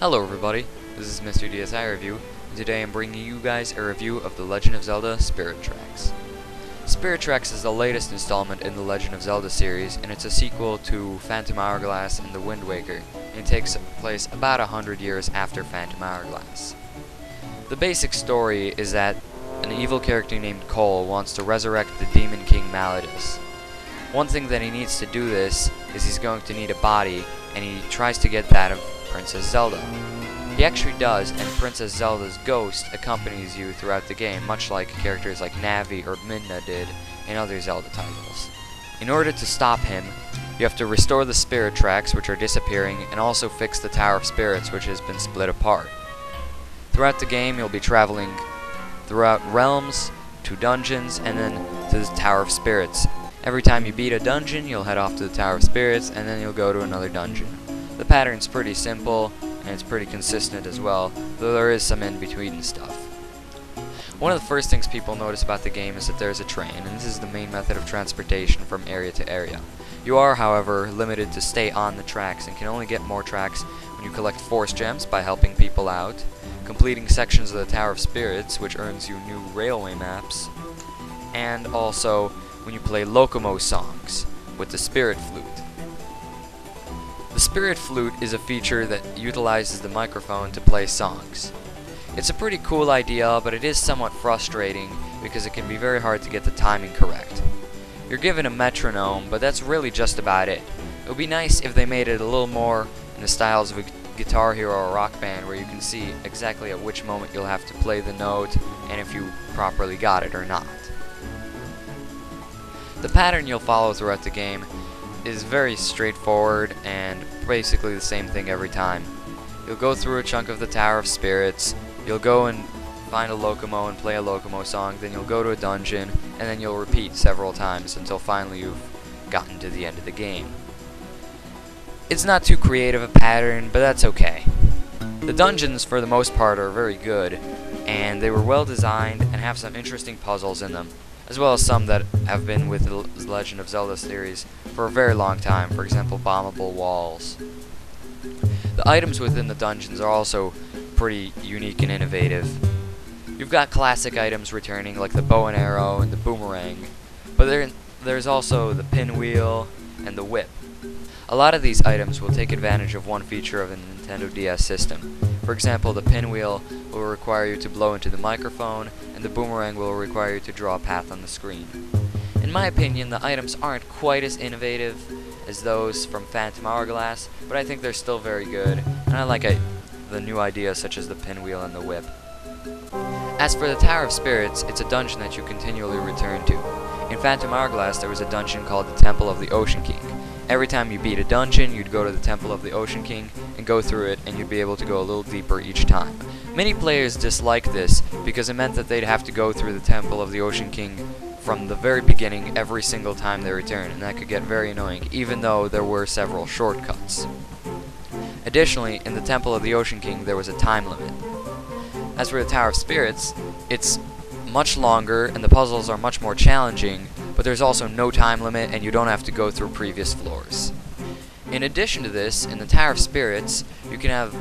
Hello everybody, this is Mr. DSI Review, and today I'm bringing you guys a review of The Legend of Zelda Spirit Tracks. Spirit Tracks is the latest installment in the Legend of Zelda series, and it's a sequel to Phantom Hourglass and The Wind Waker, and it takes place about 100 years after Phantom Hourglass. The basic story is that an evil character named Cole wants to resurrect the Demon King Malladus. One thing that he needs to do this is he's going to need a body, and he tries to get that of Princess Zelda. He actually does, and Princess Zelda's ghost accompanies you throughout the game, much like characters like Navi or Midna did in other Zelda titles. In order to stop him, you have to restore the Spirit Tracks, which are disappearing, and also fix the Tower of Spirits, which has been split apart. Throughout the game, you'll be traveling throughout realms, to dungeons, and then to the Tower of Spirits. Every time you beat a dungeon, you'll head off to the Tower of Spirits, and then you'll go to another dungeon. The pattern's pretty simple, and it's pretty consistent as well, though there is some in-between stuff. One of the first things people notice about the game is that there's a train, and this is the main method of transportation from area to area. You are, however, limited to stay on the tracks, and can only get more tracks when you collect Force Gems by helping people out, completing sections of the Tower of Spirits, which earns you new railway maps, and also when you play Locomo songs with the Spirit Flute. The Spirit Flute is a feature that utilizes the microphone to play songs. It's a pretty cool idea, but it is somewhat frustrating because it can be very hard to get the timing correct. You're given a metronome, but that's really just about it. It would be nice if they made it a little more in the styles of a Guitar Hero or Rock Band, where you can see exactly at which moment you'll have to play the note and if you properly got it or not. The pattern you'll follow throughout the game is very straightforward and basically the same thing every time. You'll go through a chunk of the Tower of Spirits, you'll go and find a Locomo and play a Locomo song, then you'll go to a dungeon, and then you'll repeat several times until finally you've gotten to the end of the game. It's not too creative a pattern, but that's okay. The dungeons for the most part are very good, and they were well designed and have some interesting puzzles in them, as well as some that have been with the Legend of Zelda series for a very long time, for example bombable walls. The items within the dungeons are also pretty unique and innovative. You've got classic items returning like the bow and arrow and the boomerang, but there's also the pinwheel and the whip. A lot of these items will take advantage of one feature of the Nintendo DS system. For example, the pinwheel will require you to blow into the microphone, and the boomerang will require you to draw a path on the screen. In my opinion, the items aren't quite as innovative as those from Phantom Hourglass, but I think they're still very good, and I like the new ideas such as the pinwheel and the whip. As for the Tower of Spirits, it's a dungeon that you continually return to. In Phantom Hourglass, there was a dungeon called the Temple of the Ocean King. Every time you beat a dungeon, you'd go to the Temple of the Ocean King and go through it, and you'd be able to go a little deeper each time. Many players disliked this because it meant that they'd have to go through the Temple of the Ocean King from the very beginning every single time they return, and that could get very annoying, even though there were several shortcuts. Additionally, in the Temple of the Ocean King, there was a time limit. As for the Tower of Spirits, it's much longer and the puzzles are much more challenging, but there's also no time limit and you don't have to go through previous floors. In addition to this, in the Tower of Spirits, you can have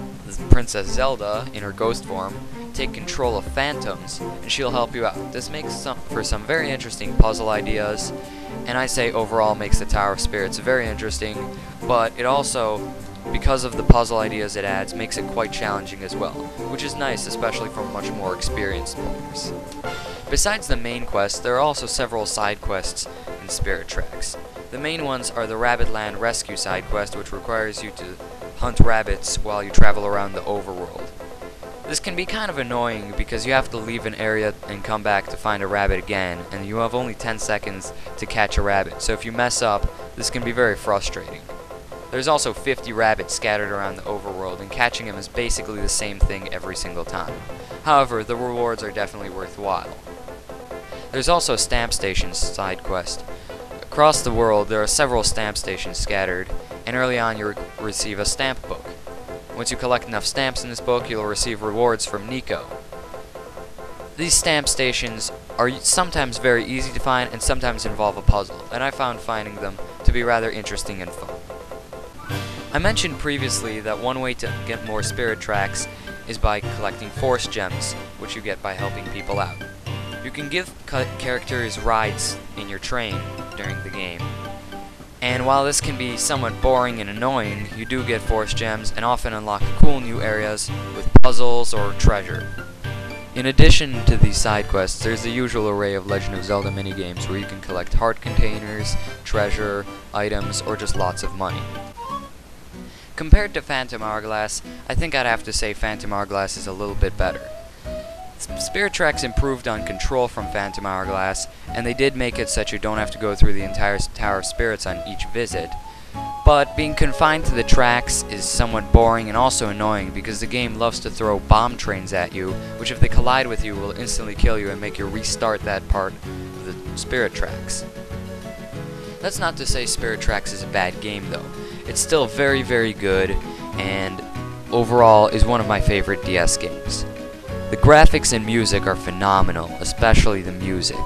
Princess Zelda, in her ghost form, take control of phantoms, and she'll help you out. This makes for some very interesting puzzle ideas, and I say overall makes the Tower of Spirits very interesting, but it also, because of the puzzle ideas it adds, makes it quite challenging as well, which is nice, especially for much more experienced players. Besides the main quest, there are also several side quests in Spirit Tracks. The main ones are the Rabbit Land Rescue side quest, which requires you to hunt rabbits while you travel around the overworld. This can be kind of annoying because you have to leave an area and come back to find a rabbit again, and you have only 10 seconds to catch a rabbit, so if you mess up, this can be very frustrating. There's also 50 rabbits scattered around the overworld, and catching them is basically the same thing every single time. However, the rewards are definitely worthwhile. There's also a Stamp Station side quest. Across the world, there are several stamp stations scattered, and early on you receive a stamp book. Once you collect enough stamps in this book, you'll receive rewards from Nico. These stamp stations are sometimes very easy to find and sometimes involve a puzzle, and I found finding them to be rather interesting and fun. I mentioned previously that one way to get more spirit tracks is by collecting force gems, which you get by helping people out. You can give characters rides in your train during the game, and while this can be somewhat boring and annoying, you do get force gems and often unlock cool new areas with puzzles or treasure. In addition to these side quests, there's the usual array of Legend of Zelda minigames where you can collect heart containers, treasure, items, or just lots of money. Compared to Phantom Hourglass, I think I'd have to say Phantom Hourglass is a little bit better. Spirit Tracks improved on control from Phantom Hourglass, and they did make it so that you don't have to go through the entire Tower of Spirits on each visit. But being confined to the tracks is somewhat boring and also annoying because the game loves to throw bomb trains at you, which if they collide with you will instantly kill you and make you restart that part of the Spirit Tracks. That's not to say Spirit Tracks is a bad game though. It's still very, very good and overall is one of my favorite DS games. The graphics and music are phenomenal, especially the music.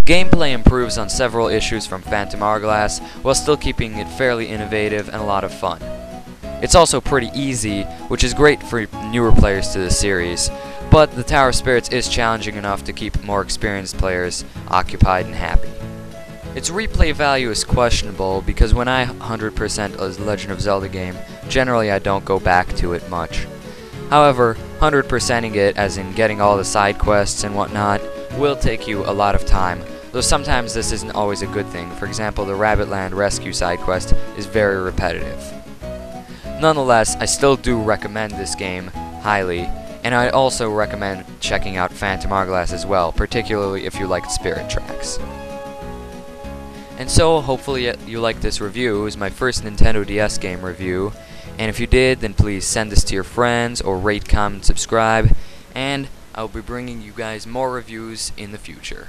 Gameplay improves on several issues from Phantom Hourglass, while still keeping it fairly innovative and a lot of fun. It's also pretty easy, which is great for newer players to the series, but the Tower of Spirits is challenging enough to keep more experienced players occupied and happy. Its replay value is questionable because when I 100% a Legend of Zelda game, generally I don't go back to it much. However, 100%ing it, as in getting all the side quests and whatnot, will take you a lot of time, though sometimes this isn't always a good thing. For example, the Rabbit Land Rescue side quest is very repetitive. Nonetheless, I still do recommend this game highly, and I also recommend checking out Phantom Hourglass as well, particularly if you liked Spirit Tracks. And so, hopefully you liked this review. It was my first Nintendo DS game review, and if you did, then please send this to your friends, or rate, comment, subscribe, and I'll be bringing you guys more reviews in the future.